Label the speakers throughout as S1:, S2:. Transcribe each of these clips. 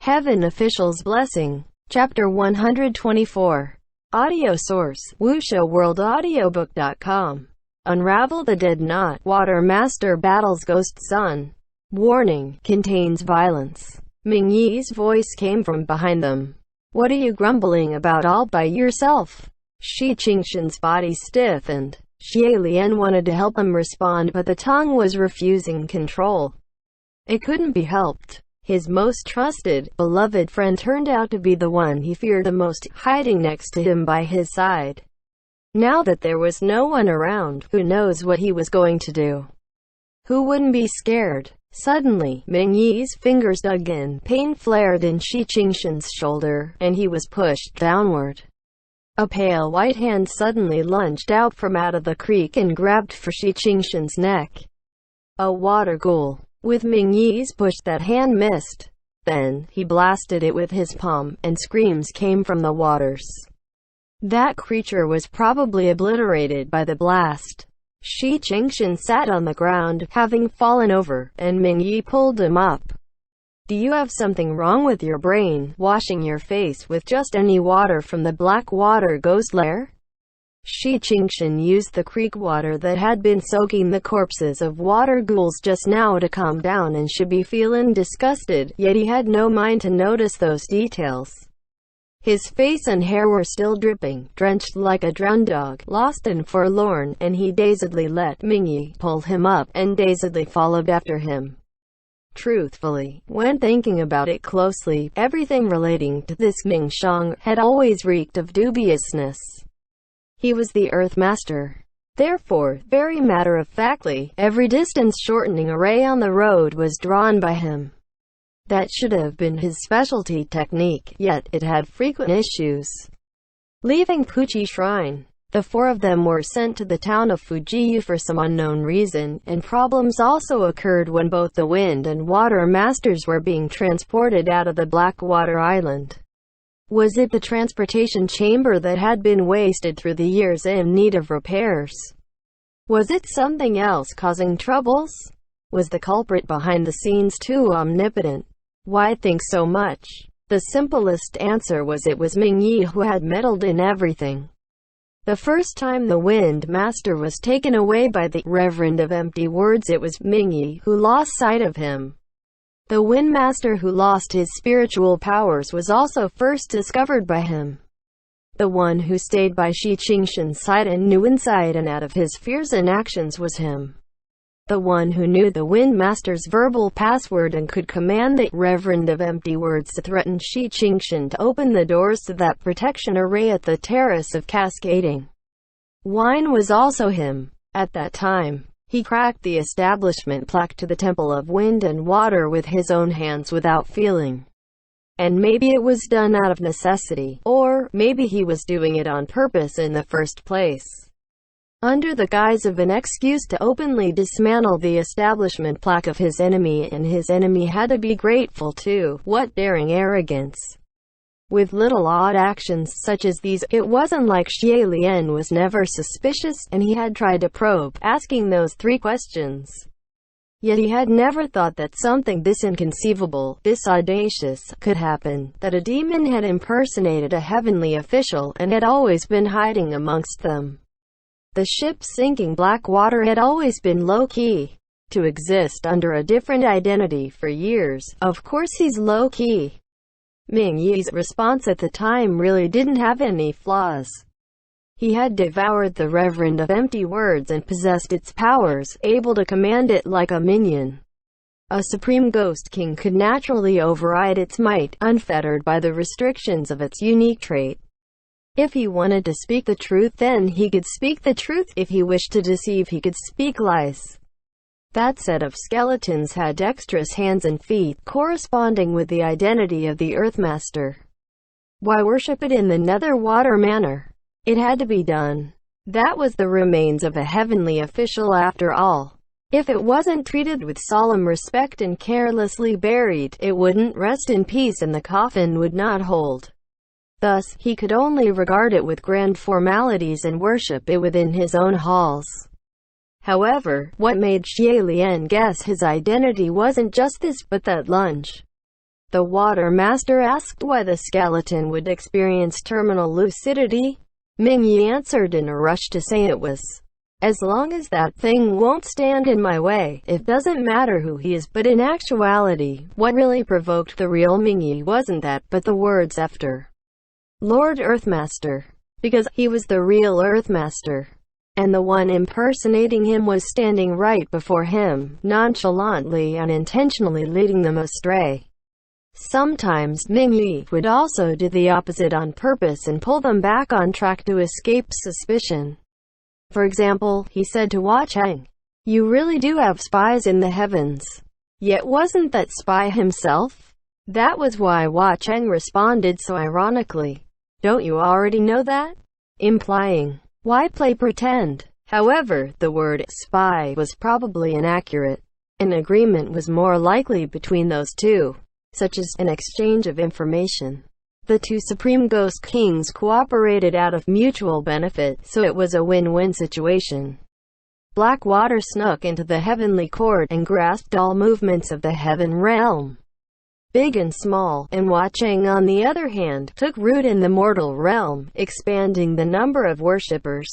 S1: Heaven Official's Blessing. Chapter 124. Audio source: WuShoWorldAudiobook.com. Unravel the Dead Knot. Water Master battles Ghost Sun. Warning: contains violence. Ming Yi's voice came from behind them. What are you grumbling about all by yourself? Shi Qingshan's body stiffened. Xie Lian wanted to help him respond, but the tongue was refusing control. It couldn't be helped. His most trusted, beloved friend turned out to be the one he feared the most, hiding next to him by his side. Now that there was no one around, who knows what he was going to do? Who wouldn't be scared? Suddenly, Ming Yi's fingers dug in, pain flared in Shi Qingshan's shoulder, and he was pushed downward. A pale white hand suddenly lunged out from out of the creek and grabbed for Shi Qingshan's neck. A water ghoul. With Ming Yi's push, that hand missed. Then, he blasted it with his palm, and screams came from the waters. That creature was probably obliterated by the blast. Shi Qingshan sat on the ground, having fallen over, and Ming Yi pulled him up. Do you have something wrong with your brain, washing your face with just any water from the black water ghost lair? Shi Qingshan used the creek water that had been soaking the corpses of water ghouls just now to calm down and should be feeling disgusted, yet he had no mind to notice those details. His face and hair were still dripping, drenched like a drowned dog, lost and forlorn, and he dazedly let Ming Yi pull him up, and dazedly followed after him. Truthfully, when thinking about it closely, everything relating to this Ming Shang had always reeked of dubiousness. He was the Earth Master. Therefore, very matter-of-factly, every distance-shortening array on the road was drawn by him. That should have been his specialty technique, yet it had frequent issues. Leaving Puqi Shrine, the four of them were sent to the town of Fujiyu for some unknown reason, and problems also occurred when both the Wind and Water Masters were being transported out of the Blackwater Island. Was it the transportation chamber that had been wasted through the years and in need of repairs? Was it something else causing troubles? Was the culprit behind the scenes too omnipotent? Why think so much? The simplest answer was it was Ming Yi who had meddled in everything. The first time the Wind Master was taken away by the Reverend of Empty Words, it was Ming Yi who lost sight of him. The Wind Master who lost his spiritual powers was also first discovered by him. The one who stayed by Shi Qingshan's side and knew inside and out of his fears and actions was him. The one who knew the Wind Master's verbal password and could command the Reverend of Empty Words to threaten Shi Qingshan to open the doors to that protection array at the Terrace of Cascading Wine was also him. At that time, he cracked the establishment plaque to the Temple of Wind and Water with his own hands without feeling. And maybe it was done out of necessity, or maybe he was doing it on purpose in the first place. Under the guise of an excuse to openly dismantle the establishment plaque of his enemy, and his enemy had to be grateful too. What daring arrogance! With little odd actions such as these, it wasn't like Xie Lian was never suspicious, and he had tried to probe, asking those 3 questions. Yet he had never thought that something this inconceivable, this audacious, could happen, that a demon had impersonated a heavenly official, and had always been hiding amongst them. The ship-sinking Blackwater had always been low-key. To exist under a different identity for years, of course he's low-key. Ming Yi's response at the time really didn't have any flaws. He had devoured the Reverend of Empty Words and possessed its powers, able to command it like a minion. A supreme ghost king could naturally override its might, unfettered by the restrictions of its unique trait. If he wanted to speak the truth, then he could speak the truth. If he wished to deceive, he could speak lies. That set of skeletons had dexterous hands and feet, corresponding with the identity of the Earth Master. Why worship it in the Nether Water manner? It had to be done. That was the remains of a heavenly official after all. If it wasn't treated with solemn respect and carelessly buried, it wouldn't rest in peace and the coffin would not hold. Thus, he could only regard it with grand formalities and worship it within his own halls. However, what made Xie Lian guess his identity wasn't just this, but that lunge. The water master asked why the skeleton would experience terminal lucidity. Ming Yi answered in a rush to say it was, as long as that thing won't stand in my way, it doesn't matter who he is. But in actuality, what really provoked the real Ming Yi wasn't that, but the words after Lord Earthmaster. Because he was the real Earthmaster, and the one impersonating him was standing right before him, nonchalantly and intentionally leading them astray. Sometimes Ming Yi would also do the opposite on purpose and pull them back on track to escape suspicion. For example, he said to Hua Cheng, "You really do have spies in the heavens." Yet wasn't that spy himself? That was why Hua Cheng responded so ironically, "Don't you already know that?" Implying, why play pretend? However, the word spy was probably inaccurate. An agreement was more likely between those two, such as an exchange of information. The two Supreme Ghost Kings cooperated out of mutual benefit, so it was a win-win situation. Blackwater snuck into the heavenly court and grasped all movements of the heaven realm, big and small, and Hua Cheng on the other hand, took root in the mortal realm, expanding the number of worshippers.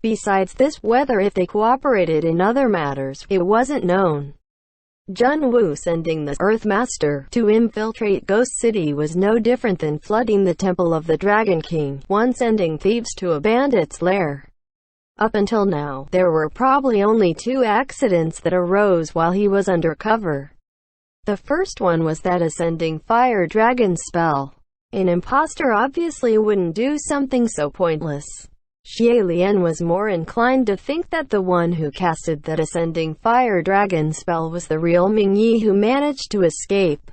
S1: Besides this, whether if they cooperated in other matters, it wasn't known. Jun Wu sending the Earthmaster to infiltrate Ghost City was no different than flooding the Temple of the Dragon King, one sending thieves to a bandit's lair. Up until now, there were probably only two accidents that arose while he was undercover. The first one was that ascending fire dragon spell. An imposter obviously wouldn't do something so pointless. Xie Lian was more inclined to think that the one who casted that ascending fire dragon spell was the real Ming Yi who managed to escape.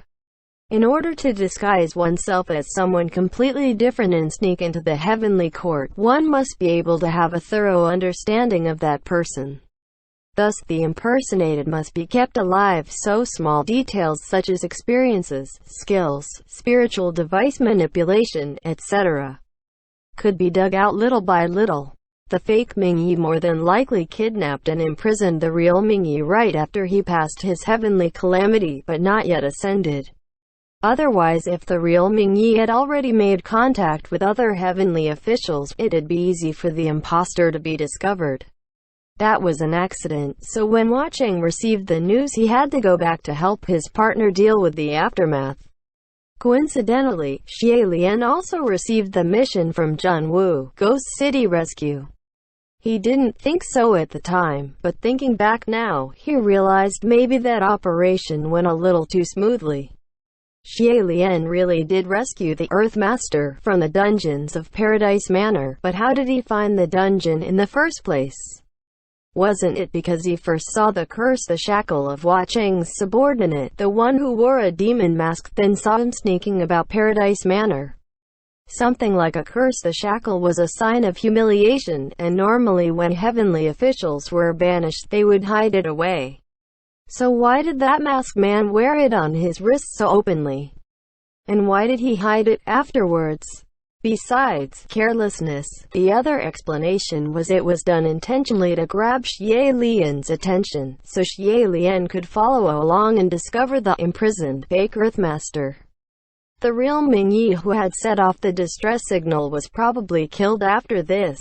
S1: In order to disguise oneself as someone completely different and sneak into the heavenly court, one must be able to have a thorough understanding of that person. Thus, the impersonated must be kept alive so small details such as experiences, skills, spiritual device manipulation, etc. could be dug out little by little. The fake Ming Yi more than likely kidnapped and imprisoned the real Ming Yi right after he passed his heavenly calamity but not yet ascended. Otherwise, if the real Ming Yi had already made contact with other heavenly officials, it'd be easy for the imposter to be discovered. That was an accident, so when Hua Cheng received the news he had to go back to help his partner deal with the aftermath. Coincidentally, Xie Lian also received the mission from Jun Wu, Ghost City Rescue. He didn't think so at the time, but thinking back now, he realized maybe that operation went a little too smoothly. Xie Lian really did rescue the Earthmaster from the dungeons of Paradise Manor, but how did he find the dungeon in the first place? Wasn't it because he first saw the curse, the shackle of Hua Cheng's subordinate, the one who wore a demon mask, then saw him sneaking about Paradise Manor? Something like a curse, the shackle was a sign of humiliation, and normally when heavenly officials were banished, they would hide it away. So why did that masked man wear it on his wrist so openly? And why did he hide it afterwards? Besides carelessness, the other explanation was it was done intentionally to grab Xie Lian's attention, so Xie Lian could follow along and discover the imprisoned fake Earthmaster. The real Ming Yi who had set off the distress signal was probably killed after this.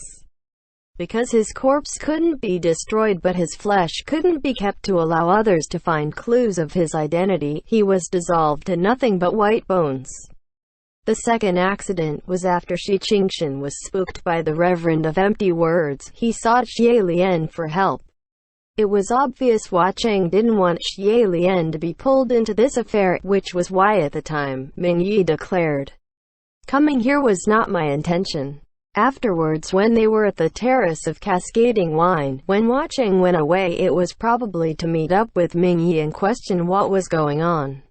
S1: Because his corpse couldn't be destroyed but his flesh couldn't be kept to allow others to find clues of his identity, he was dissolved to nothing but white bones. The second accident was after Shi Qingshan was spooked by the Reverend of Empty Words. He sought Xie Lian for help. It was obvious Hua Cheng didn't want Xie Lian to be pulled into this affair, which was why at the time, Ming Yi declared, "Coming here was not my intention." Afterwards, when they were at the Terrace of Cascading Wine, when Hua Cheng went away, it was probably to meet up with Ming Yi and question what was going on.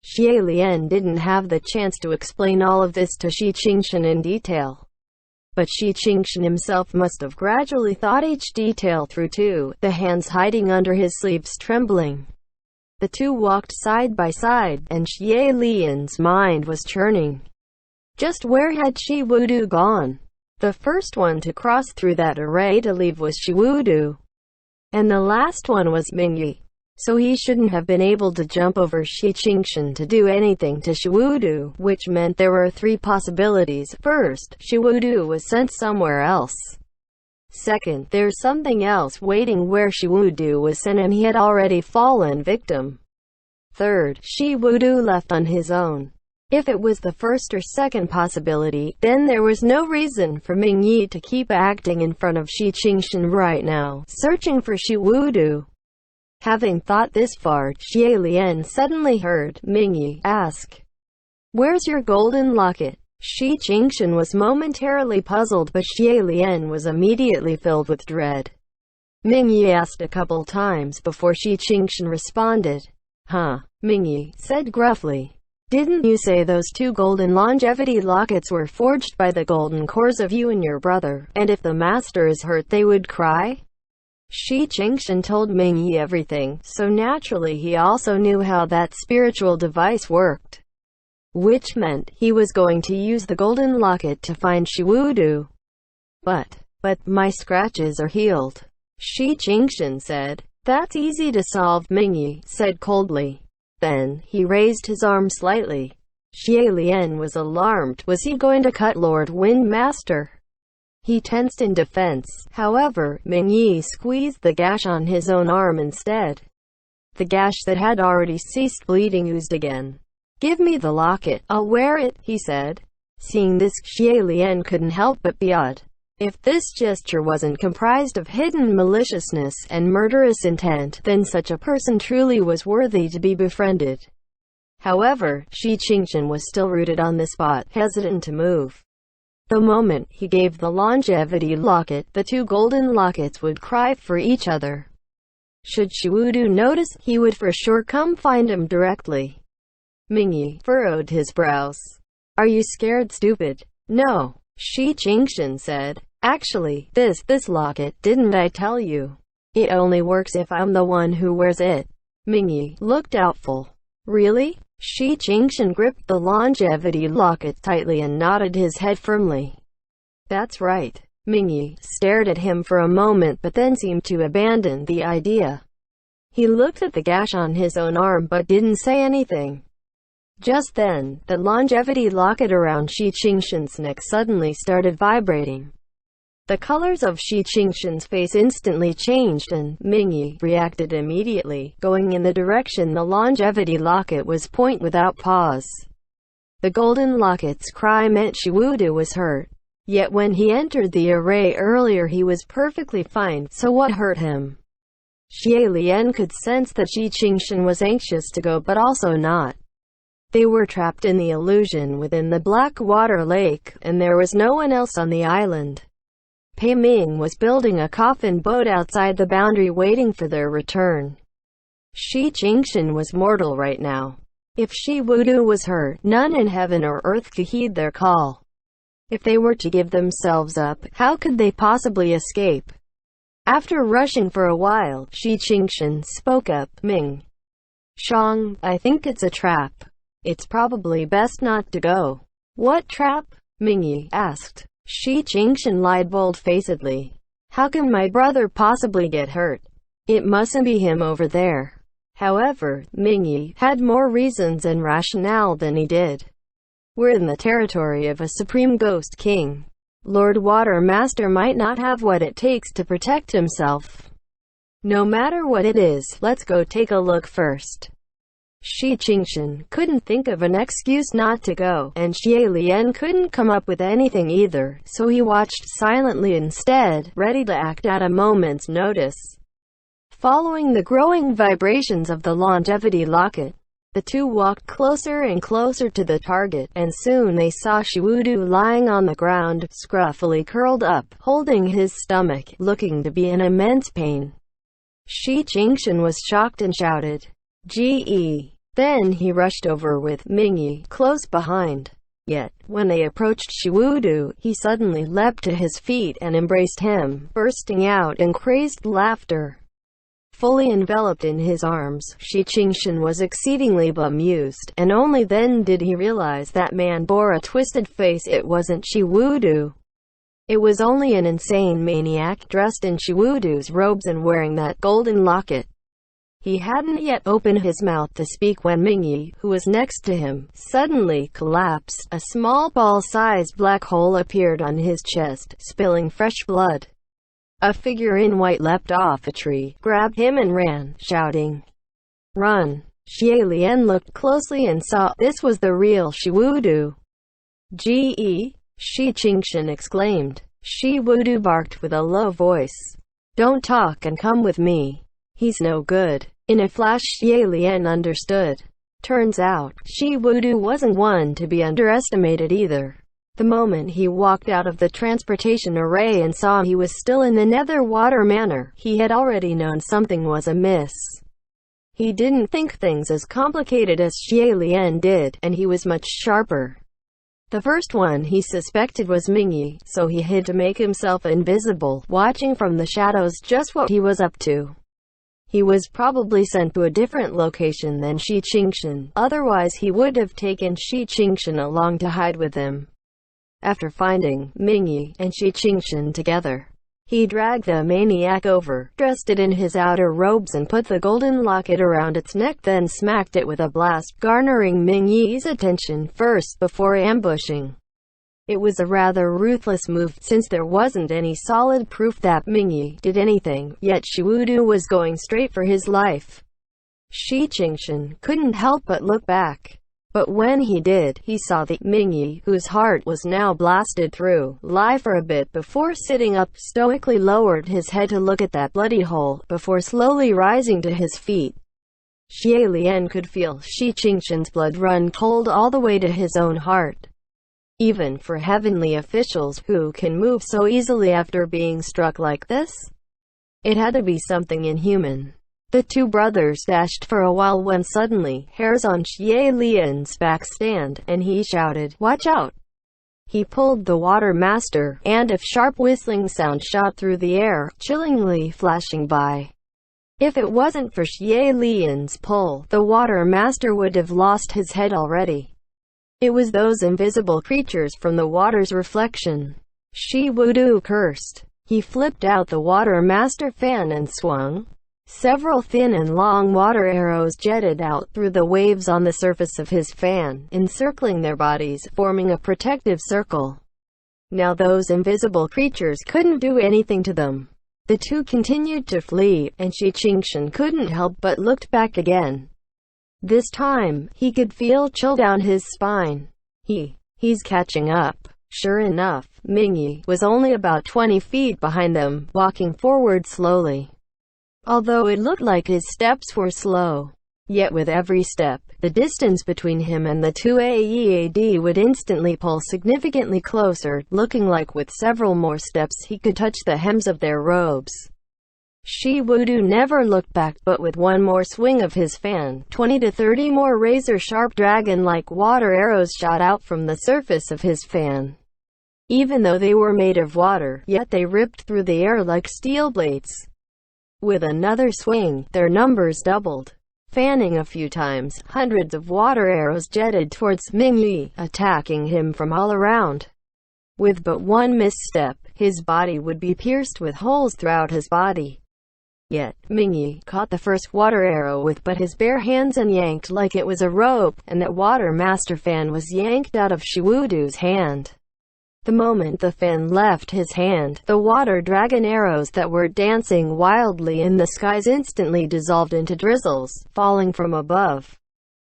S1: Xie Lian didn't have the chance to explain all of this to Shi Qingshan in detail. But Shi Qingshan himself must have gradually thought each detail through too, the hands hiding under his sleeves trembling. The two walked side by side, and Xie Lian's mind was churning. Just where had Shi Wudu gone? The first one to cross through that array to leave was Shi Wudu. And the last one was Ming Yi. so he shouldn't have been able to jump over Shi Qingshan to do anything to Shiwudu, which meant there were three possibilities. First, Shiwudu was sent somewhere else. Second, there's something else waiting where Shiwudu was sent and he had already fallen victim. Third, Shiwudu left on his own. If it was the first or second possibility, then there was no reason for Ming Yi to keep acting in front of Shi Qingshan right now, searching for Shiwudu. Having thought this far, Xie Lian suddenly heard Ming Yi ask, "Where's your golden locket?" Shi Qingshan was momentarily puzzled, but Xie Lian was immediately filled with dread. Ming Yi asked a couple times before Shi Qingshan responded. "Huh?" Ming Yi said gruffly. "Didn't you say those two golden longevity lockets were forged by the golden cores of you and your brother, and if the master is hurt they would cry?" Shi Qingshan told Ming Yi everything, so naturally he also knew how that spiritual device worked. Which meant he was going to use the golden locket to find Shiwudu. But my scratches are healed," Shi Qingshan said. "That's easy to solve," Ming Yi said coldly. Then he raised his arm slightly. Xie Lian was alarmed. Was he going to cut Lord Wind Master? He tensed in defense. However, Ming Yi squeezed the gash on his own arm instead. The gash that had already ceased bleeding oozed again. "Give me the locket, I'll wear it," he said. Seeing this, Xie Lian couldn't help but be awed. If this gesture wasn't comprised of hidden maliciousness and murderous intent, then such a person truly was worthy to be befriended. However, Shi Qingshan was still rooted on the spot, hesitant to move. The moment he gave the longevity locket, the two golden lockets would cry for each other. Should Shiwudu notice, he would for sure come find him directly. Ming Yi furrowed his brows. "Are you scared, stupid?" "No," Shi Qingshan said. "Actually, this locket, didn't I tell you? It only works if I'm the one who wears it." Ming Yi looked doubtful. "Really?" Shi Qingshan gripped the longevity locket tightly and nodded his head firmly. "That's right." Ming Yi stared at him for a moment but then seemed to abandon the idea. He looked at the gash on his own arm but didn't say anything. Just then, the longevity locket around Shi Qingshan's neck suddenly started vibrating. The colors of Shi Qingshan's face instantly changed and Ming Yi reacted immediately, going in the direction the longevity locket was pointing without pause. The golden locket's cry meant Shiwudu was hurt. Yet when he entered the array earlier he was perfectly fine, so what hurt him? Xie Lian could sense that Shi Qingshan was anxious to go but also not. They were trapped in the illusion within the Black Water Lake, and there was no one else on the island. Pei Ming was building a coffin boat outside the boundary waiting for their return. Shi Qingshan was mortal right now. If Shiwudu was hurt, none in heaven or earth could heed their call. If they were to give themselves up, how could they possibly escape? After rushing for a while, Shi Qingshan spoke up. "Ming Shang, I think it's a trap. It's probably best not to go." "What trap?" Ming Yi asked. Shi Qingshan lied bold-facedly. "How can my brother possibly get hurt? It mustn't be him over there." However, Ming Yi had more reasons and rationale than he did. "We're in the territory of a supreme ghost king. Lord Water Master might not have what it takes to protect himself. No matter what it is, let's go take a look first." Shi Qingshan couldn't think of an excuse not to go, and Xie Lian couldn't come up with anything either, so he watched silently instead, ready to act at a moment's notice. Following the growing vibrations of the longevity locket, the two walked closer and closer to the target, and soon they saw Shiwudu lying on the ground, scruffily curled up, holding his stomach, looking to be in immense pain. Shi Qingshan was shocked and shouted, "Ge!" Then he rushed over with Ming Yi close behind. Yet, when they approached Shiwudu, he suddenly leapt to his feet and embraced him, bursting out in crazed laughter. Fully enveloped in his arms, Shi Qingshan was exceedingly bemused, and only then did he realize that man bore a twisted face. It wasn't Shiwudu. It was only an insane maniac dressed in Shiwudu's robes and wearing that golden locket. He hadn't yet opened his mouth to speak when Mingyi, who was next to him, suddenly collapsed. A small ball-sized black hole appeared on his chest, spilling fresh blood. A figure in white leapt off a tree, grabbed him and ran, shouting, "Run!" Xie Lian looked closely and saw this was the real Shi Wudu. "Ge!" Shi Qingshan exclaimed. Shi Wudu barked with a low voice, "Don't talk and come with me. He's no good." In a flash Xie Lian understood. Turns out, Shi Wudu wasn't one to be underestimated either. The moment he walked out of the transportation array and saw he was still in the Nether Water Manor, he had already known something was amiss. He didn't think things as complicated as Xie Lian did, and he was much sharper. The first one he suspected was Mingyi, so he hid to make himself invisible, watching from the shadows just what he was up to. He was probably sent to a different location than Shi Qingshan, otherwise he would have taken Shi Qingshan along to hide with him. After finding Mingyi and Shi Qingshan together, he dragged the maniac over, dressed it in his outer robes and put the golden locket around its neck, then smacked it with a blast, garnering Mingyi's attention first before ambushing. It was a rather ruthless move, since there wasn't any solid proof that Mingyi did anything, yet Shi Wudu was going straight for his life. Shi Qingshan couldn't help but look back. But when he did, he saw that Mingyi, whose heart was now blasted through, lie for a bit before sitting up, stoically lowered his head to look at that bloody hole, before slowly rising to his feet. Xie Lian could feel Shi Qingshan's blood run cold all the way to his own heart. Even for heavenly officials, who can move so easily after being struck like this? It had to be something inhuman. The two brothers dashed for a while when suddenly, hairs on Xie Lian's back stand, and he shouted, "Watch out!" He pulled the Water Master, and a sharp whistling sound shot through the air, chillingly flashing by. If it wasn't for Xie Lian's pull, the Water Master would have lost his head already. It was those invisible creatures from the water's reflection. Shi Wudu cursed. He flipped out the Water Master fan and swung. Several thin and long water arrows jetted out through the waves on the surface of his fan, encircling their bodies, forming a protective circle. Now those invisible creatures couldn't do anything to them. The two continued to flee, and Shi Qingshan couldn't help but looked back again. This time, he could feel chill down his spine. He's catching up. Sure enough, Mingyi was only about 20 feet behind them, walking forward slowly. Although it looked like his steps were slow, yet with every step, the distance between him and the two AEAD would instantly pull significantly closer, looking like with several more steps he could touch the hems of their robes. Shi Wudu never looked back, but with one more swing of his fan, 20 to 30 more razor-sharp dragon-like water arrows shot out from the surface of his fan. Even though they were made of water, yet they ripped through the air like steel blades. With another swing, their numbers doubled. Fanning a few times, hundreds of water arrows jetted towards Mingyi, attacking him from all around. With but one misstep, his body would be pierced with holes throughout his body. Yet, Mingyi caught the first water arrow with but his bare hands and yanked like it was a rope, and that Water Master fan was yanked out of Shi Wudu's hand. The moment the fan left his hand, the water dragon arrows that were dancing wildly in the skies instantly dissolved into drizzles, falling from above.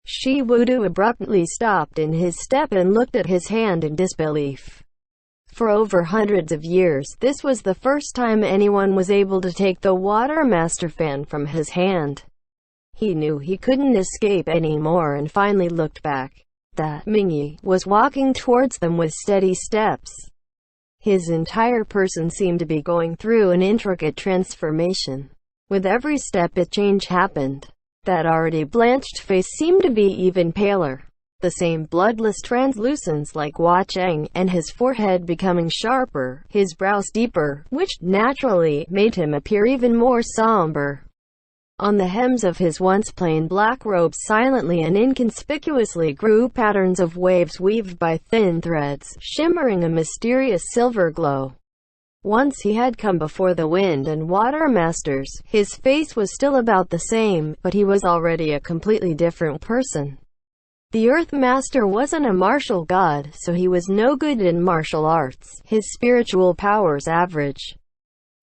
S1: Shi Wudu abruptly stopped in his step and looked at his hand in disbelief. For over hundreds of years, this was the first time anyone was able to take the Water Master fan from his hand. He knew he couldn't escape anymore and finally looked back. That Mingyi was walking towards them with steady steps. His entire person seemed to be going through an intricate transformation. With every step a change happened. That already blanched face seemed to be even paler. The same bloodless translucence like Wacheng, and his forehead becoming sharper, his brows deeper, which naturally made him appear even more somber. On the hems of his once plain black robes silently and inconspicuously grew patterns of waves weaved by thin threads, shimmering a mysterious silver glow. Once he had come before the wind and water masters. His face was still about the same, but he was already a completely different person. The Earth Master wasn't a martial god, so he was no good in martial arts. His spiritual powers average.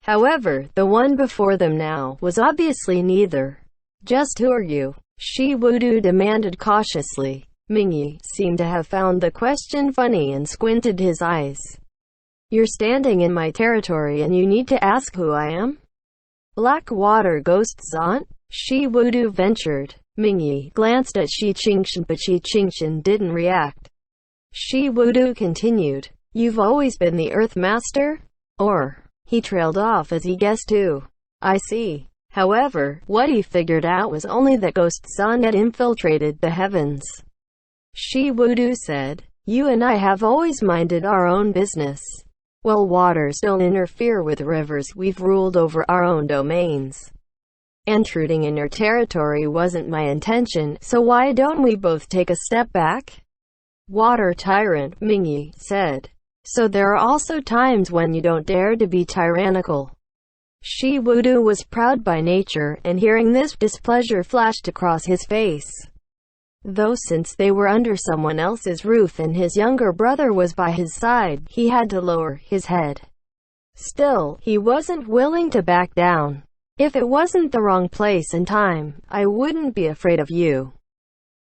S1: However, the one before them now was obviously neither. "Just who are you?" Shi Wudu demanded cautiously. Mingyi seemed to have found the question funny and squinted his eyes. "You're standing in my territory and you need to ask who I am?" "Black water ghosts, aunt?" Shi Wudu ventured. Mingyi glanced at Shi Qingshan, but Shi Qingshan didn't react. Shi Wudu continued, "You've always been the Earth Master? Or?" He trailed off as he guessed who. "I see." However, what he figured out was only that Ghost Sun had infiltrated the heavens. Shi Wudu said, "You and I have always minded our own business. Well, waters don't interfere with rivers. We've ruled over our own domains. Intruding in your territory wasn't my intention, so why don't we both take a step back?" "Water tyrant," Mingyi said. "So there are also times when you don't dare to be tyrannical." Shi Wudu was proud by nature, and hearing this, displeasure flashed across his face. Though since they were under someone else's roof and his younger brother was by his side, he had to lower his head. Still, he wasn't willing to back down. "If it wasn't the wrong place and time, I wouldn't be afraid of you."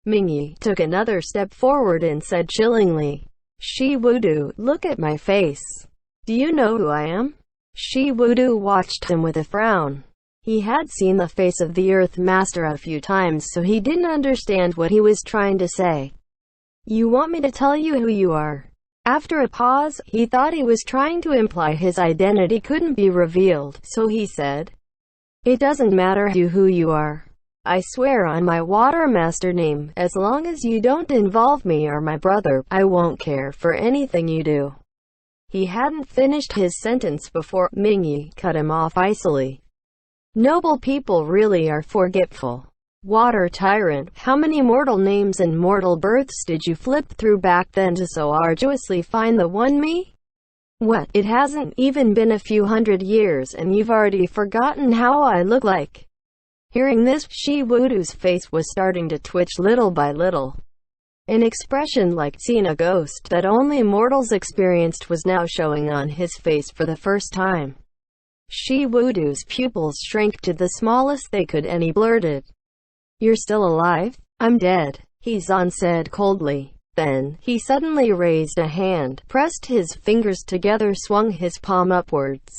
S1: Mingyi took another step forward and said chillingly, "Shi Wudu, look at my face. Do you know who I am?" Shi Wudu watched him with a frown. He had seen the face of the Earth Master a few times, so he didn't understand what he was trying to say. "You want me to tell you who you are?" After a pause, he thought he was trying to imply his identity couldn't be revealed, so he said, "It doesn't matter who you are. I swear on my Water Master name, as long as you don't involve me or my brother, I won't care for anything you do." He hadn't finished his sentence before Mingyi cut him off icily. "Noble people really are forgetful. Water tyrant, how many mortal names and mortal births did you flip through back then to so arduously find the one me? What, it hasn't even been a few hundred years and you've already forgotten how I look like?" Hearing this, Shi Wudu's face was starting to twitch little by little. An expression like seeing a ghost that only mortals experienced was now showing on his face for the first time. Shi Wudu's pupils shrank to the smallest they could and he blurted, "You're still alive?" "I'm dead," He-zan said coldly. Then, he suddenly raised a hand, pressed his fingers together, swung his palm upwards.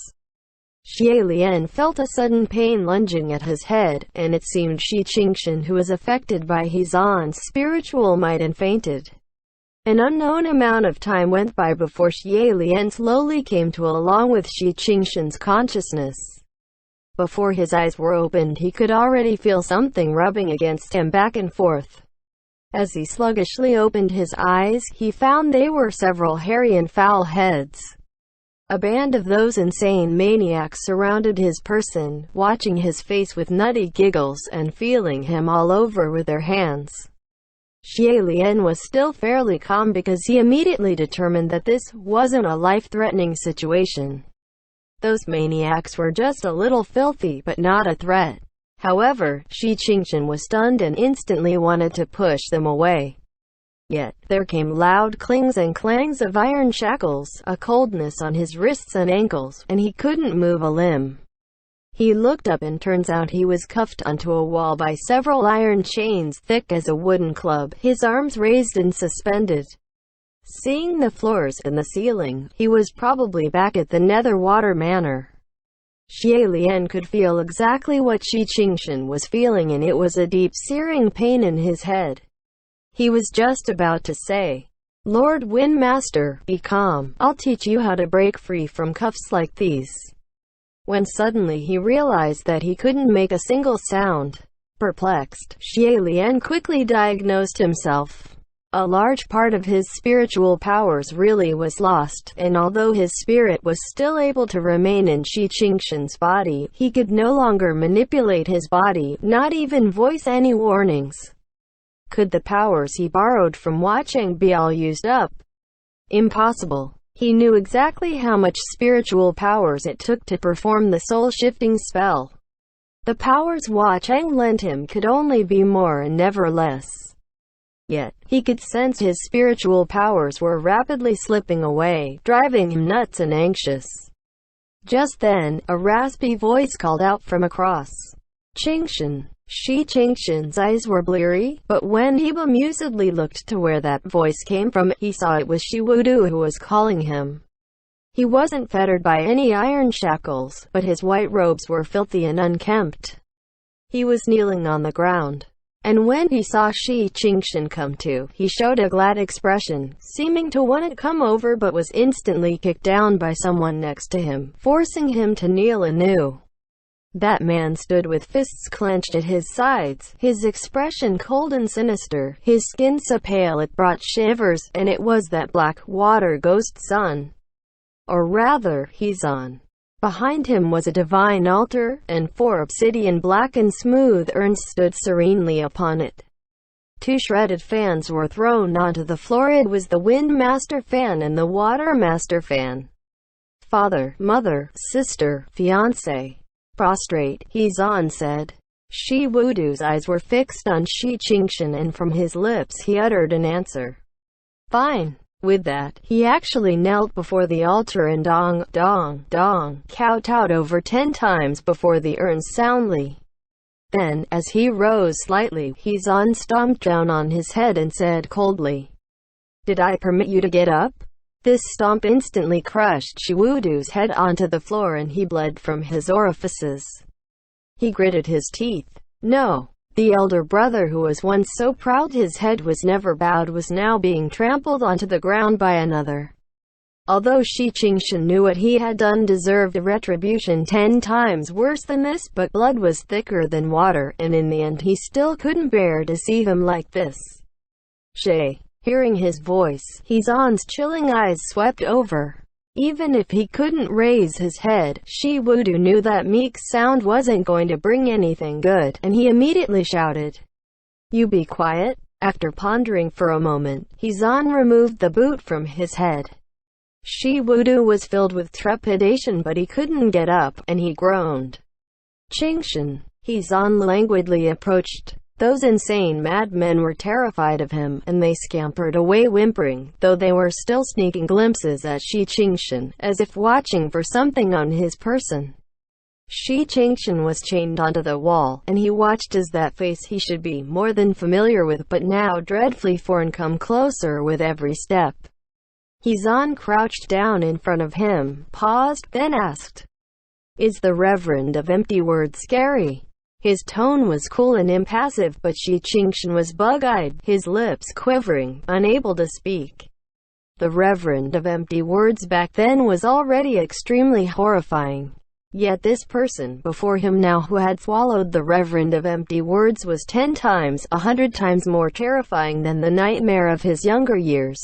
S1: Xie Lian felt a sudden pain lunging at his head, and it seemed Shi Qingshan who was affected by He-zan's spiritual might and fainted. An unknown amount of time went by before Xie Lian slowly came to along with Shi Qingshan's consciousness. Before his eyes were opened, he could already feel something rubbing against him back and forth. As he sluggishly opened his eyes, he found they were several hairy and foul heads. A band of those insane maniacs surrounded his person, watching his face with nutty giggles and feeling him all over with their hands. Xie Lian was still fairly calm because he immediately determined that this wasn't a life-threatening situation. Those maniacs were just a little filthy, but not a threat. However, Shi Qingshan was stunned and instantly wanted to push them away. Yet, there came loud clings and clangs of iron shackles, a coldness on his wrists and ankles, and he couldn't move a limb. He looked up and turns out he was cuffed onto a wall by several iron chains thick as a wooden club, his arms raised and suspended. Seeing the floors and the ceiling, he was probably back at the Nether Water Manor. Xie Lian could feel exactly what Shi Qingshan was feeling, and it was a deep searing pain in his head. He was just about to say, "Lord Wind Master, be calm, I'll teach you how to break free from cuffs like these," when suddenly he realized that he couldn't make a single sound. Perplexed, Xie Lian quickly diagnosed himself. A large part of his spiritual powers really was lost, and although his spirit was still able to remain in Shi Qingshan's body, he could no longer manipulate his body, not even voice any warnings. Could the powers he borrowed from watching be all used up? Impossible. He knew exactly how much spiritual powers it took to perform the soul-shifting spell. The powers Hua Cheng lent him could only be more and never less. Yet, he could sense his spiritual powers were rapidly slipping away, driving him nuts and anxious. Just then, a raspy voice called out from across. Qingshan. Shi Qingshan's eyes were bleary, but when he bemusedly looked to where that voice came from, he saw it was Shi Wudu who was calling him. He wasn't fettered by any iron shackles, but his white robes were filthy and unkempt. He was kneeling on the ground. And when he saw Shi Qingshan come to, he showed a glad expression, seeming to want to come over, but was instantly kicked down by someone next to him, forcing him to kneel anew. That man stood with fists clenched at his sides, his expression cold and sinister, his skin so pale it brought shivers, and it was that black water ghost Sun. Or rather, Hizan. Behind him was a divine altar, and 4 obsidian black and smooth urns stood serenely upon it. 2 shredded fans were thrown onto the floor. It was the Wind Master Fan and the Water Master Fan. Father, mother, sister, fiancé. Prostrate, Hizan said. Shi Wudu's eyes were fixed on Shi Qingshan, and from his lips he uttered an answer. Fine. With that, he actually knelt before the altar and dong, dong, dong, kowtowed over 10 times before the urns soundly. Then, as he rose slightly, Hizan stomped down on his head and said coldly, Did I permit you to get up? This stomp instantly crushed Shi Wudu's head onto the floor and he bled from his orifices. He gritted his teeth. No. The elder brother who was once so proud his head was never bowed was now being trampled onto the ground by another. Although Shi Qingshan knew what he had done deserved a retribution 10 times worse than this, but blood was thicker than water, and in the end he still couldn't bear to see him like this. Shay. Hearing his voice, Hizan's chilling eyes swept over. Even if he couldn't raise his head, Shi Wudu knew that meek sound wasn't going to bring anything good, and he immediately shouted, You be quiet. After pondering for a moment, Hizan removed the boot from his head. Shi Wudu was filled with trepidation, but he couldn't get up, and he groaned. Qingshan. Hizan languidly approached. Those insane madmen were terrified of him, and they scampered away whimpering, though they were still sneaking glimpses at Shi Qingshan, as if watching for something on his person. Shi Qingshan was chained onto the wall, and he watched as that face he should be more than familiar with but now dreadfully foreign come closer with every step. Hizan crouched down in front of him, paused, then asked, Is the Reverend of Empty Words scary? His tone was cool and impassive, but Shi Qingshan was bug-eyed, his lips quivering, unable to speak. The Reverend of Empty Words back then was already extremely horrifying. Yet this person before him now who had swallowed the Reverend of Empty Words was 10 times, 100 times more terrifying than the nightmare of his younger years.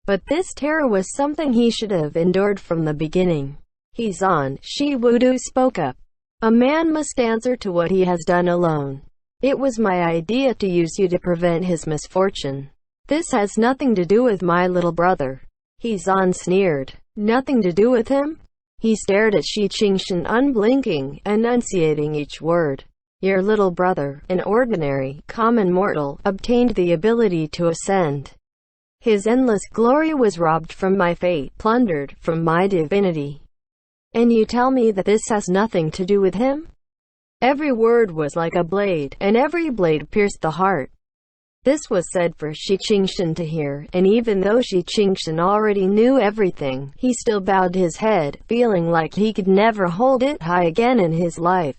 S1: But this terror was something he should have endured from the beginning. Hizan, Shi Wudu spoke up. A man must answer to what he has done alone. It was my idea to use you to prevent his misfortune. This has nothing to do with my little brother. Hizan sneered. Nothing to do with him? He stared at Shi Qingshan unblinking, enunciating each word. Your little brother, an ordinary, common mortal, obtained the ability to ascend. His endless glory was robbed from my fate, plundered from my divinity. And you tell me that this has nothing to do with him? Every word was like a blade, and every blade pierced the heart. This was said for Shi Qingshan to hear, and even though Shi Qingshan already knew everything, he still bowed his head, feeling like he could never hold it high again in his life.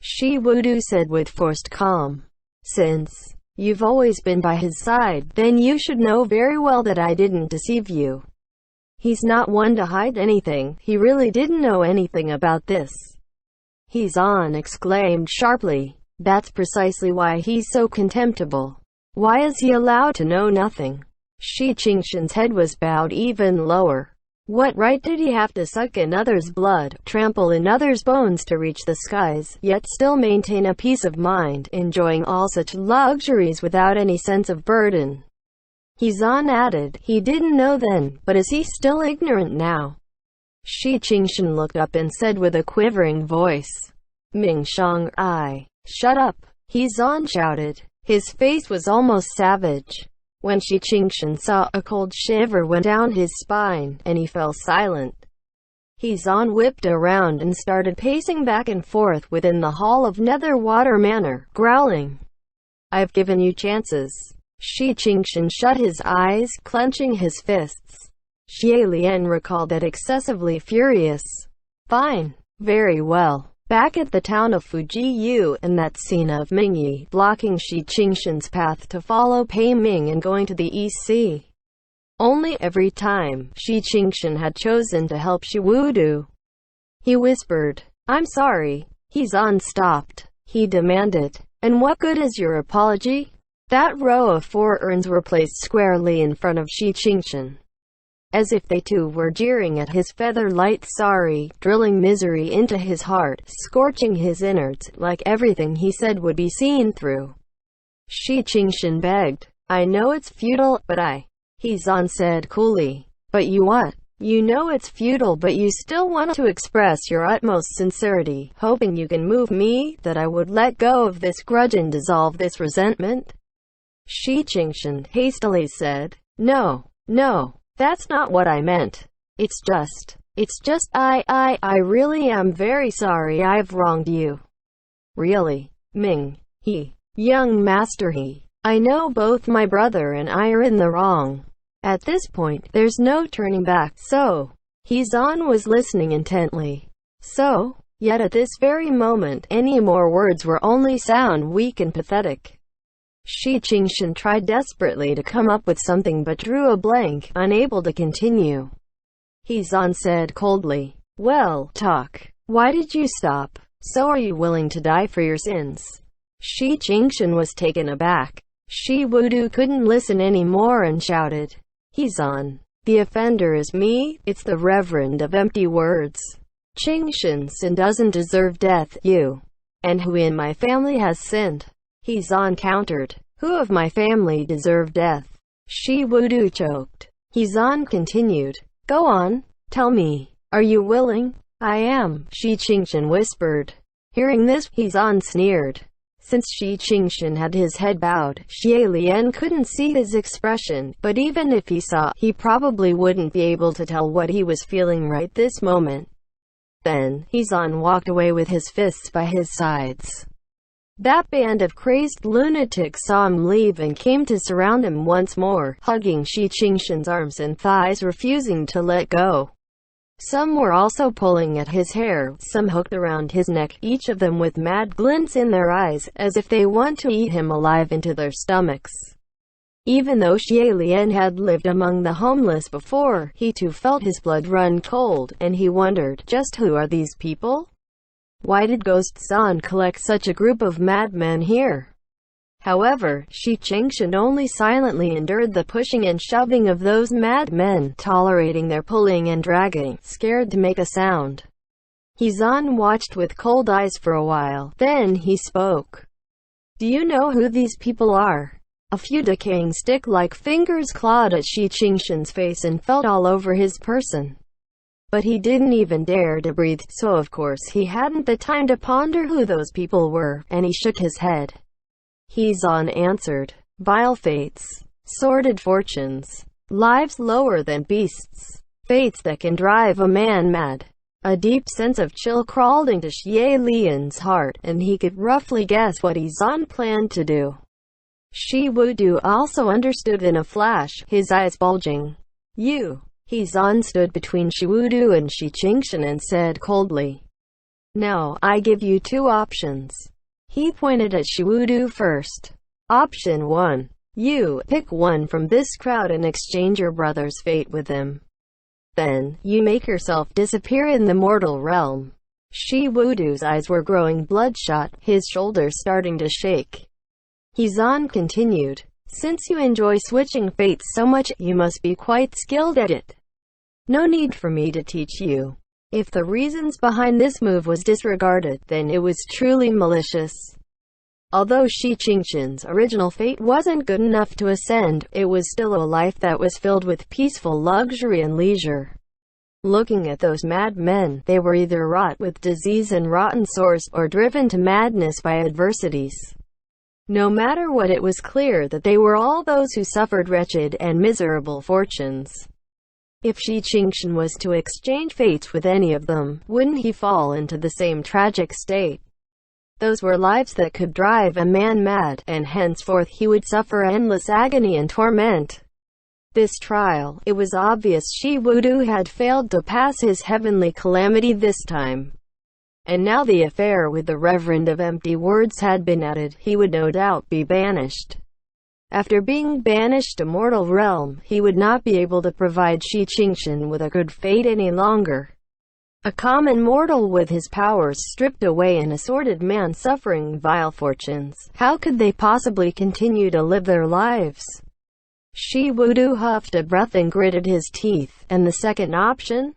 S1: Shi Wudu said with forced calm, Since you've always been by his side, then you should know very well that I didn't deceive you. He's not one to hide anything. He really didn't know anything about this. Hizan exclaimed sharply. That's precisely why he's so contemptible. Why is he allowed to know nothing? Shi Qingshan's head was bowed even lower. What right did he have to suck in others' blood, trample in others' bones to reach the skies, yet still maintain a peace of mind, enjoying all such luxuries without any sense of burden? Hezon added. He didn't know then, but is he still ignorant now? Shi Qingshan looked up and said with a quivering voice, Ming Shang, shut up, Hezon shouted. His face was almost savage. When Shi Qingshan saw, a cold shiver went down his spine, and he fell silent. Hezon whipped around and started pacing back and forth within the hall of Netherwater Manor, growling, I've given you chances. Shi Qingshan shut his eyes, clenching his fists. Xie Lian recalled that excessively furious. Fine. Very well. Back at the town of Fujiyu, and that scene of Mingyi blocking Shi Qingshan's path to follow Pei Ming and going to the EC. Only every time, Shi Qingshan had chosen to help Shi Wudu. He whispered, I'm sorry. Hezon stopped. He demanded, and what good is your apology? That row of 4 urns were placed squarely in front of Shi Qingshan, as if they too were jeering at his feather-light sorry, drilling misery into his heart, scorching his innards, like everything he said would be seen through. Shi Qingshan begged, I know it's futile, but Hezon said coolly, but you what? You know it's futile, but you still want to express your utmost sincerity, hoping you can move me, that I would let go of this grudge and dissolve this resentment? Shi Qingshan hastily said, No, that's not what I meant. It's just, I really am very sorry I've wronged you. Really, Ming, young master I know both my brother and I are in the wrong. At this point, there's no turning back. So, Hezon was listening intently. So, yet at this very moment, any more words were only sound weak and pathetic. Shi Qingshan tried desperately to come up with something but drew a blank, unable to continue. Hezon said coldly, Well, talk. Why did you stop? So are you willing to die for your sins? Shi Qingshan was taken aback. Shi Wudu couldn't listen anymore and shouted, Hezon, the offender is me, it's the reverend of empty words. Qingshan's sin doesn't deserve death, you. And who in my family has sinned? Hezon countered, Who of my family deserve death? Shi Wudu choked. Hezon continued, Go on, tell me, are you willing? I am, Shi Qingshan whispered. Hearing this, Hezon sneered. Since Shi Qingshan had his head bowed, Xie Lian couldn't see his expression, but even if he saw, he probably wouldn't be able to tell what he was feeling right this moment. Then, Hezon walked away with his fists by his sides. That band of crazed lunatics saw him leave and came to surround him once more, hugging Shi Qingshan's arms and thighs, refusing to let go. Some were also pulling at his hair, some hooked around his neck, each of them with mad glints in their eyes, as if they want to eat him alive into their stomachs. Even though Xie Lian had lived among the homeless before, he too felt his blood run cold, and he wondered, just who are these people? Why did Ghost San collect such a group of madmen here? However, Shi Qingshan only silently endured the pushing and shoving of those madmen, tolerating their pulling and dragging, scared to make a sound. Hezon watched with cold eyes for a while, then he spoke. Do you know who these people are? A few decaying stick-like fingers clawed at Shi Qingshan's face and felt all over his person. But he didn't even dare to breathe, so of course he hadn't the time to ponder who those people were, and he shook his head. Hezon answered, Vile fates, sordid fortunes, lives lower than beasts, fates that can drive a man mad. A deep sense of chill crawled into Xie Lian's heart, and he could roughly guess what Hezon planned to do. Shi Wudu also understood in a flash, his eyes bulging. You. Hezon stood between Shi Wudu and Shi Qingshan and said coldly, Now, I give you 2 options. He pointed at Shi Wudu first. Option 1. You pick one from this crowd and exchange your brother's fate with him. Then, you make yourself disappear in the mortal realm. Shi Wudu's eyes were growing bloodshot, his shoulders starting to shake. Hezon continued, Since you enjoy switching fates so much, you must be quite skilled at it. No need for me to teach you. If the reasons behind this move was disregarded, then it was truly malicious. Although Shi Qingshan's original fate wasn't good enough to ascend, it was still a life that was filled with peaceful luxury and leisure. Looking at those mad men, they were either wrought with disease and rotten sores, or driven to madness by adversities. No matter what, it was clear that they were all those who suffered wretched and miserable fortunes. If Shi Qingshan was to exchange fates with any of them, wouldn't he fall into the same tragic state? Those were lives that could drive a man mad, and henceforth he would suffer endless agony and torment. This trial, it was obvious Shi Wudu had failed to pass his heavenly calamity this time. And now the affair with the Reverend of Empty Words had been added, he would no doubt be banished. After being banished to mortal realm, he would not be able to provide Shi Qingshan with a good fate any longer. A common mortal with his powers stripped away, an assorted man suffering vile fortunes. How could they possibly continue to live their lives? Shi Wudu huffed a breath and gritted his teeth. And the second option?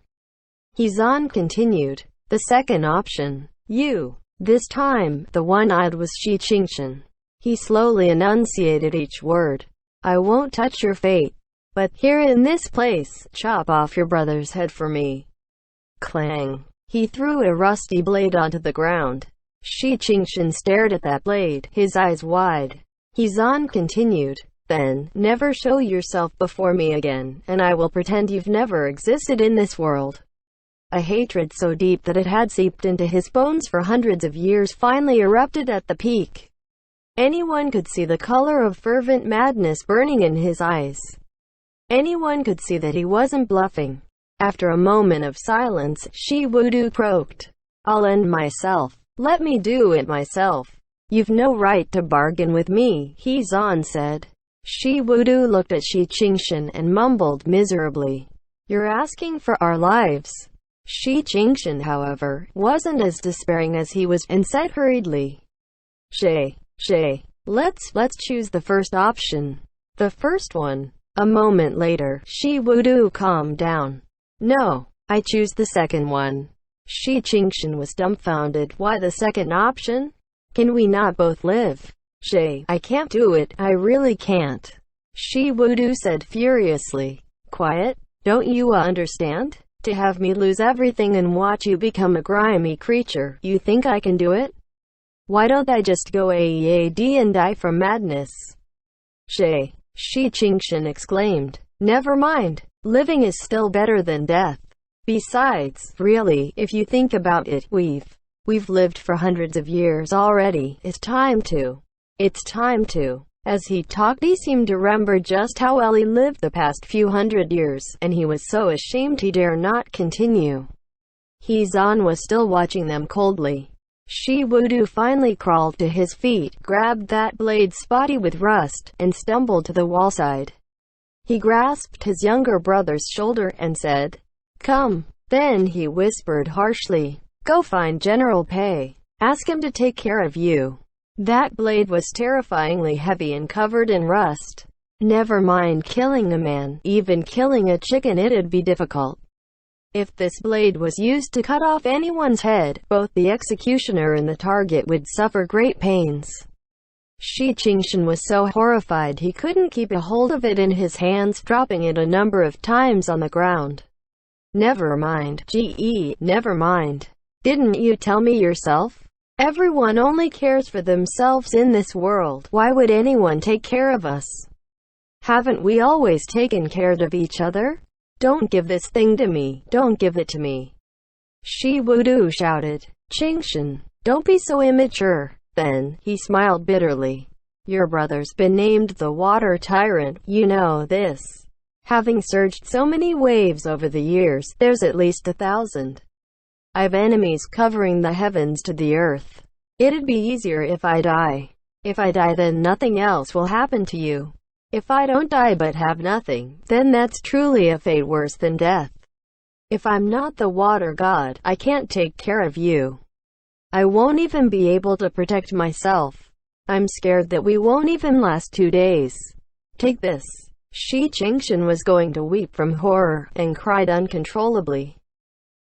S1: He Zan continued. The second option. You. This time, the one-eyed was Shi Qingshan. He slowly enunciated each word. I won't touch your fate. But, here in this place, chop off your brother's head for me. Clang. He threw a rusty blade onto the ground. Shi Qingshan stared at that blade, his eyes wide. He Zan continued. Then, never show yourself before me again, and I will pretend you've never existed in this world. A hatred so deep that it had seeped into his bones for hundreds of years finally erupted at the peak. Anyone could see the color of fervent madness burning in his eyes. Anyone could see that he wasn't bluffing. After a moment of silence, Shi Wudu croaked. I'll end myself. Let me do it myself. You've no right to bargain with me, He Zan said. Shi Wudu looked at Shi Qingshan and mumbled miserably. You're asking for our lives. Shi Qingshan, however, wasn't as despairing as he was, and said hurriedly, Shay, let's choose the first option. The first one. A moment later, Shi Wudu calmed down. No, I choose the second one. Shi Qingshan was dumbfounded. Why the second option? Can we not both live? Shay, I can't do it, I really can't. Shi Wudu said furiously. Quiet? Don't you understand? To have me lose everything and watch you become a grimy creature, you think I can do it? Why don't I just go AEAD and die from madness? Shay, Shi Qingshan exclaimed. Never mind. Living is still better than death. Besides, really, if you think about it, we've lived for hundreds of years already. It's time to. As he talked, he seemed to remember just how well he lived the past few hundred years, and he was so ashamed he dare not continue. He Zan was still watching them coldly. Shi Wudu finally crawled to his feet, grabbed that blade spotty with rust, and stumbled to the wallside. He grasped his younger brother's shoulder and said, Come. Then he whispered harshly, Go find General Pei. Ask him to take care of you. That blade was terrifyingly heavy and covered in rust. Never mind killing a man, even killing a chicken, it'd be difficult. If this blade was used to cut off anyone's head, both the executioner and the target would suffer great pains. Shi Qingshan was so horrified he couldn't keep a hold of it in his hands, dropping it a number of times on the ground. Never mind, never mind. Didn't you tell me yourself? Everyone only cares for themselves in this world. Why would anyone take care of us? Haven't we always taken care of each other? Don't give this thing to me. Don't give it to me. Shi Wudu shouted. Qingshan, don't be so immature. Then, he smiled bitterly. Your brother's been named the Water Tyrant, you know this. Having surged so many waves over the years, there's at least 1,000. I've enemies covering the heavens to the earth. It'd be easier if I die. If I die, then nothing else will happen to you. If I don't die but have nothing, then that's truly a fate worse than death. If I'm not the water god, I can't take care of you. I won't even be able to protect myself. I'm scared that we won't even last 2 days. Take this. Shi Qingshan was going to weep from horror, and cried uncontrollably.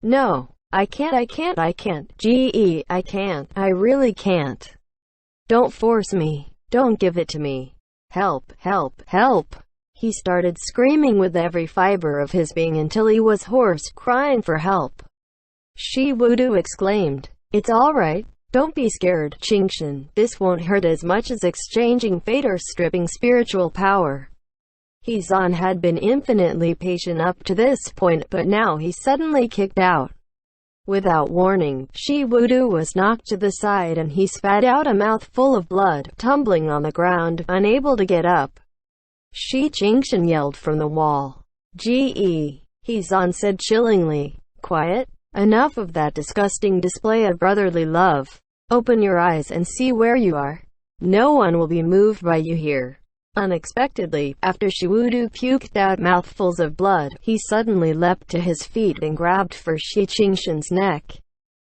S1: No. I can't, I can't, I can't, I really can't. Don't force me. Don't give it to me. Help, help, help. He started screaming with every fiber of his being until he was hoarse, crying for help. Shi Wudu exclaimed, "It's alright. Don't be scared, Qingshan. This won't hurt as much as exchanging fate or stripping spiritual power." He Zan had been infinitely patient up to this point, but now he suddenly kicked out. Without warning, Shi Wudu was knocked to the side and he spat out a mouthful of blood, tumbling on the ground, unable to get up. Shi Qingshan yelled from the wall. "Ge," He Zan said chillingly. "Quiet. Enough of that disgusting display of brotherly love. Open your eyes and see where you are. No one will be moved by you here." Unexpectedly, after Shi Wudu puked out mouthfuls of blood, he suddenly leapt to his feet and grabbed for Shi Qingshan's neck.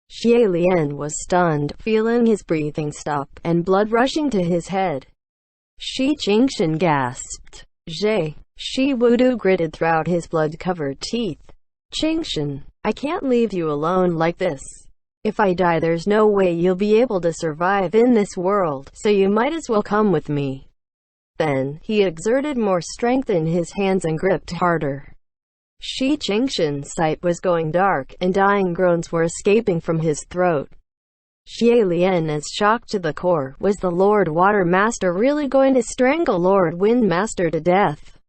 S1: Xie Lian was stunned, feeling his breathing stop, and blood rushing to his head. Shi Qingshan gasped. "Zhe." Shi Wudu gritted throughout his blood-covered teeth. "Qingshan, I can't leave you alone like this. If I die, there's no way you'll be able to survive in this world, so you might as well come with me." Then, he exerted more strength in his hands and gripped harder. Shi Qingshan's sight was going dark, and dying groans were escaping from his throat. Xie Lian is shocked to the core. Was the Lord Water Master really going to strangle Lord Wind Master to death?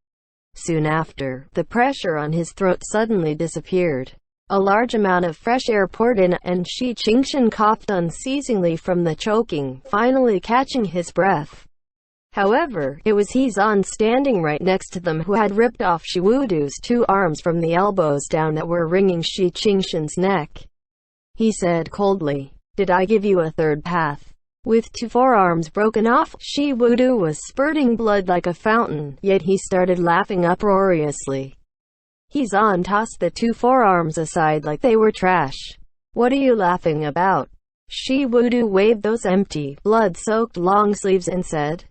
S1: Soon after, the pressure on his throat suddenly disappeared. A large amount of fresh air poured in, and Shi Qingshan coughed unceasingly from the choking, finally catching his breath. However, it was He Zan standing right next to them who had ripped off Shi Wudu's 2 arms from the elbows down that were wringing Shi Qingshan's neck. He said coldly, "Did I give you a third path?" With 2 forearms broken off, Shi Wudu was spurting blood like a fountain, yet he started laughing uproariously. He Zan tossed the 2 forearms aside like they were trash. "What are you laughing about?" Shi Wudu waved those empty, blood-soaked long sleeves and said,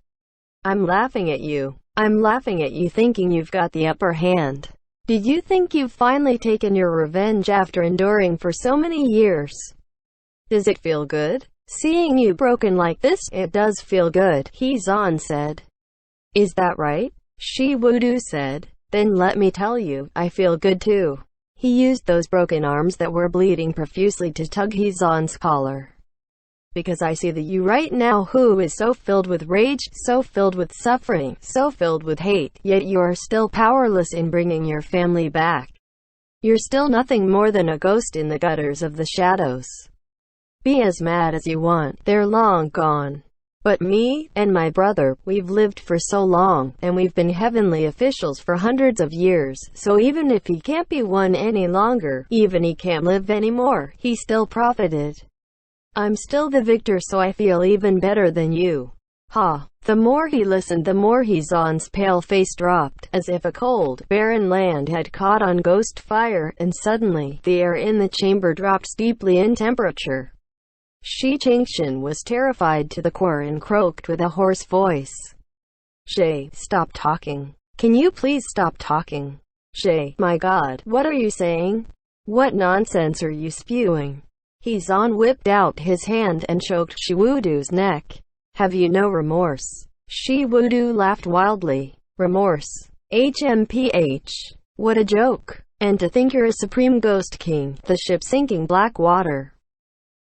S1: "I'm laughing at you. I'm laughing at you thinking you've got the upper hand. Did you think you've finally taken your revenge after enduring for so many years? Does it feel good? Seeing you broken like this, it does feel good," He Zan said. "Is that right?" Shi Wudu said. "Then let me tell you, I feel good too." He used those broken arms that were bleeding profusely to tug He Zan's collar. "Because I see that you right now who is so filled with rage, so filled with suffering, so filled with hate, yet you are still powerless in bringing your family back. You're still nothing more than a ghost in the gutters of the shadows. Be as mad as you want, they're long gone. But me, and my brother, we've lived for so long, and we've been heavenly officials for hundreds of years, so even if he can't be one any longer, even he can't live anymore, he still profited. I'm still the victor, so I feel even better than you." Ha! The more he listened, the more He Zan's pale face dropped, as if a cold, barren land had caught on ghost fire, and suddenly, the air in the chamber dropped steeply in temperature. Shi Qingshan was terrified to the core and croaked with a hoarse voice. "Zhe, stop talking. Can you please stop talking? Zhe, my God, what are you saying? What nonsense are you spewing?" He Zan whipped out his hand and choked Shi Wudu's neck. "Have you no remorse?" Shi Wudu laughed wildly. "Remorse? HMPH. What a joke. And to think you're a supreme ghost king, the ship sinking black water.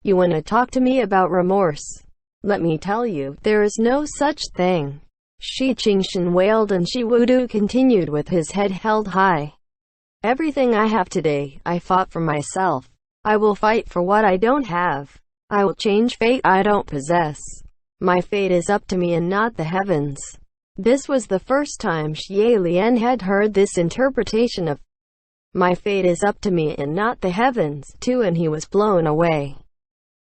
S1: You wanna talk to me about remorse? Let me tell you, there is no such thing." Shi Qingshan wailed and Shi Wudu continued with his head held high. "Everything I have today, I fought for myself. I will fight for what I don't have. I will change fate I don't possess. My fate is up to me and not the heavens." This was the first time Xie Lian had heard this interpretation of "my fate is up to me and not the heavens," too, and he was blown away.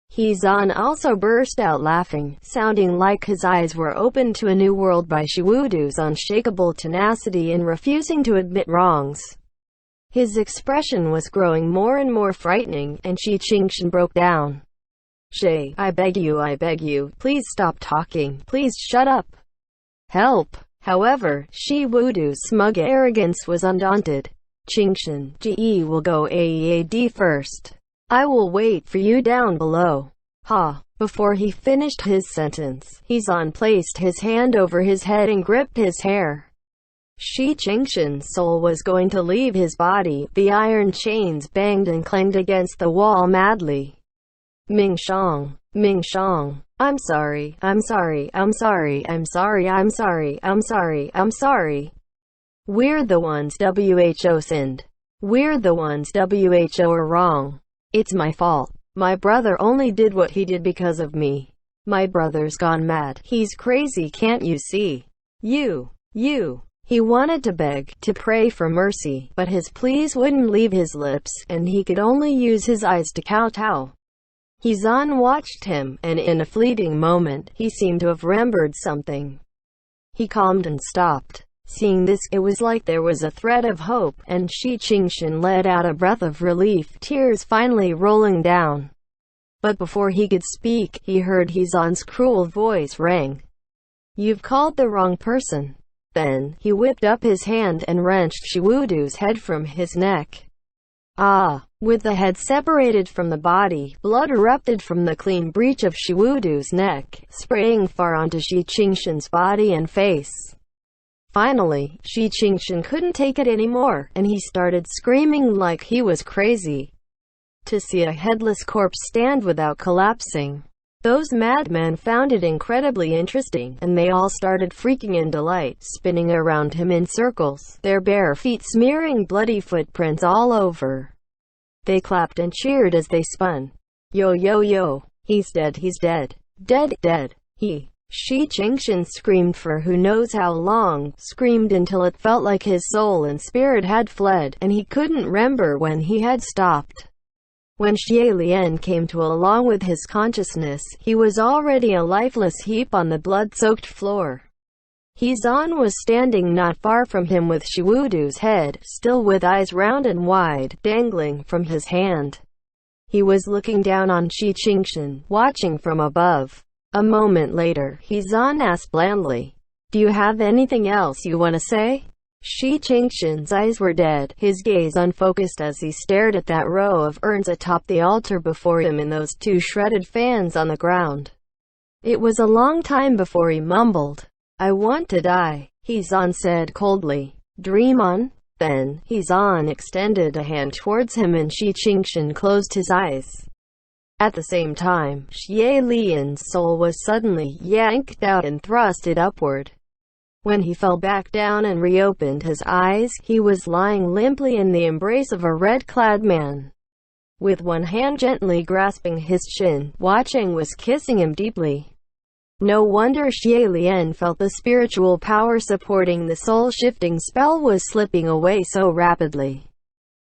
S1: He Zan also burst out laughing, sounding like his eyes were opened to a new world by Shi Wudu's unshakable tenacity in refusing to admit wrongs. His expression was growing more and more frightening, and Shi Qingshan broke down. "Zhe, I beg you, please stop talking, please shut up. Help." However, Shi Wudu's smug arrogance was undaunted. "Qingshan, GE will go AEAD first. I will wait for you down below." Ha! Before he finished his sentence, Hezon placed his hand over his head and gripped his hair. Shi Qingshan's soul was going to leave his body. The iron chains banged and clanged against the wall madly. Mingshang, Mingshang, I'm sorry, I'm sorry, I'm sorry, I'm sorry, I'm sorry, I'm sorry, I'm sorry. We're the ones who sinned. We're the ones who are wrong. It's my fault. My brother only did what he did because of me. My brother's gone mad. He's crazy, can't you see? You. He wanted to beg, to pray for mercy, but his pleas wouldn't leave his lips, and he could only use his eyes to kowtow. Hezon watched him, and in a fleeting moment, he seemed to have remembered something. He calmed and stopped. Seeing this, it was like there was a thread of hope, and Shi Qingshan let out a breath of relief, tears finally rolling down. But before he could speak, he heard Hezon's cruel voice ring. You've called the wrong person. Then, he whipped up his hand and wrenched Shiwudu's head from his neck. Ah! With the head separated from the body, blood erupted from the clean breach of Shiwudu's neck, spraying far onto Shi Qingshan's body and face. Finally, Shi Qingshan couldn't take it anymore, and he started screaming like he was crazy. To see a headless corpse stand without collapsing. Those madmen found it incredibly interesting, and they all started freaking in delight, spinning around him in circles, their bare feet smearing bloody footprints all over. They clapped and cheered as they spun. Yo yo yo, he's dead, dead, dead. Shi Qingshan screamed for who knows how long, screamed until it felt like his soul and spirit had fled, and he couldn't remember when he had stopped. When Xie Lian came to along with his consciousness, he was already a lifeless heap on the blood-soaked floor. Hezon was standing not far from him with Shiwudu's head, still with eyes round and wide, dangling from his hand. He was looking down on Shi Qingshan, watching from above. A moment later, Hezon asked blandly, "Do you have anything else you want to say?" Shi Qingshan's eyes were dead, his gaze unfocused as he stared at that row of urns atop the altar before him and those two shredded fans on the ground. It was a long time before he mumbled, "I want to die," Hezon said coldly. "Dream on." Then, Hezon extended a hand towards him and Shi Qingshan closed his eyes. At the same time, Xie Lian's soul was suddenly yanked out and thrusted upward. When he fell back down and reopened his eyes, he was lying limply in the embrace of a red-clad man. With one hand gently grasping his chin, Watching was kissing him deeply. No wonder Xie Lian felt the spiritual power supporting the soul-shifting spell was slipping away so rapidly.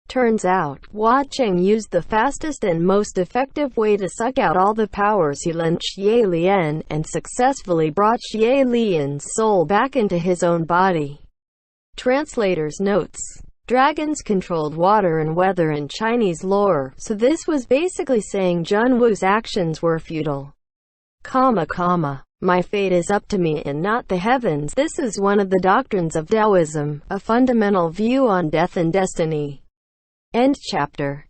S1: Turns out, Watching used the fastest and most effective way to suck out all the powers he lent Xie Lian, and successfully brought Xie Lian's soul back into his own body. Translator's notes. Dragons controlled water and weather in Chinese lore, so this was basically saying Junwu's actions were futile. My fate is up to me and not the heavens. This is one of the doctrines of Taoism, a fundamental view on death and destiny. End chapter.